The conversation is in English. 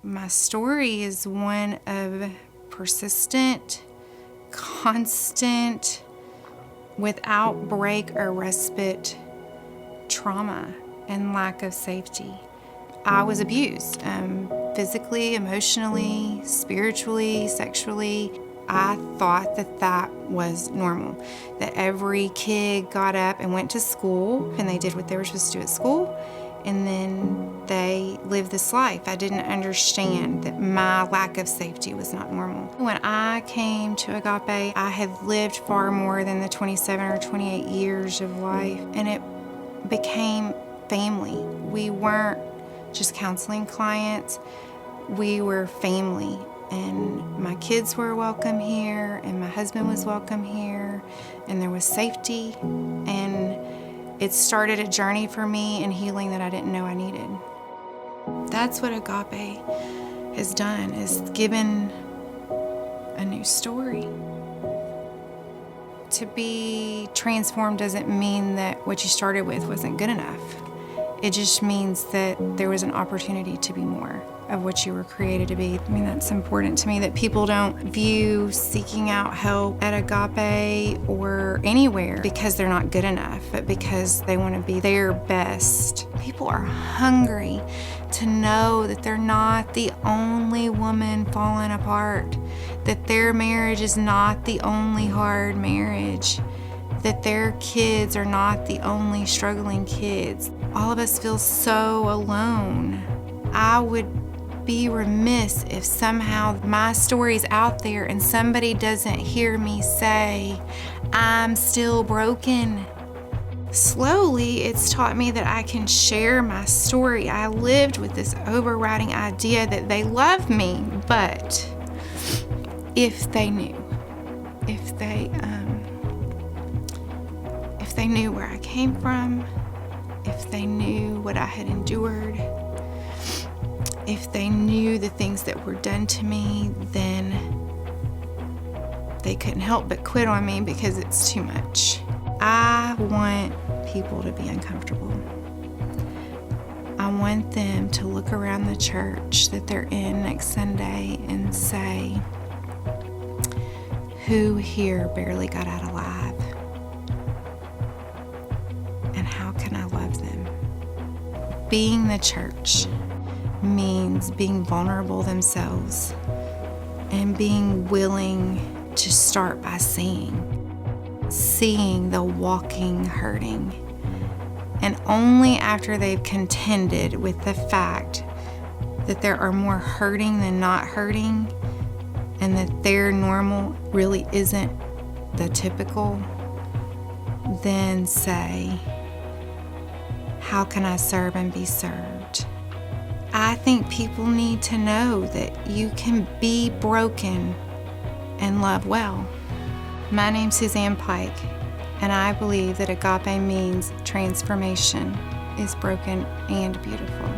My story is one of persistent, constant, without break or respite trauma and lack of safety. I was abused, physically, emotionally, spiritually, sexually. I thought that that was normal, that every kid got up and went to school and they did what they were supposed to do at school, and then they lived this life. I didn't understand that my lack of safety was not normal. When I came to Agape, I had lived far more than the 27 or 28 years of life, and it became family. We weren't just counseling clients, we were family. And my kids were welcome here, and my husband was welcome here, and there was safety, and it started a journey for me in healing that I didn't know I needed. That's what Agape has done, is given a new story. To be transformed doesn't mean that what you started with wasn't good enough. It just means that there was an opportunity to be more of what you were created to be. I mean, that's important to me, that people don't view seeking out help at Agape or anywhere because they're not good enough, but because they want to be their best. People are hungry to know that they're not the only woman falling apart, that their marriage is not the only hard marriage, that their kids are not the only struggling kids. All of us feel so alone. I would be remiss if somehow my story's out there and somebody doesn't hear me say, I'm still broken. Slowly, it's taught me that I can share my story. I lived with this overriding idea that they love me, but if they knew, if they knew where I came from, if they knew what I had endured, if they knew the things that were done to me, then they couldn't help but quit on me because it's too much. I want people to be uncomfortable. I want them to look around the church that they're in next Sunday and say, who here barely got out alive? And how can I love them? Being the church means being vulnerable themselves and being willing to start by seeing the walking hurting. And only after they've contended with the fact that there are more hurting than not hurting, and that their normal really isn't the typical, then say, how can I serve and be served? I think people need to know that you can be broken and love well. My name's Suzanne Pike, and I believe that Agape means transformation is broken and beautiful.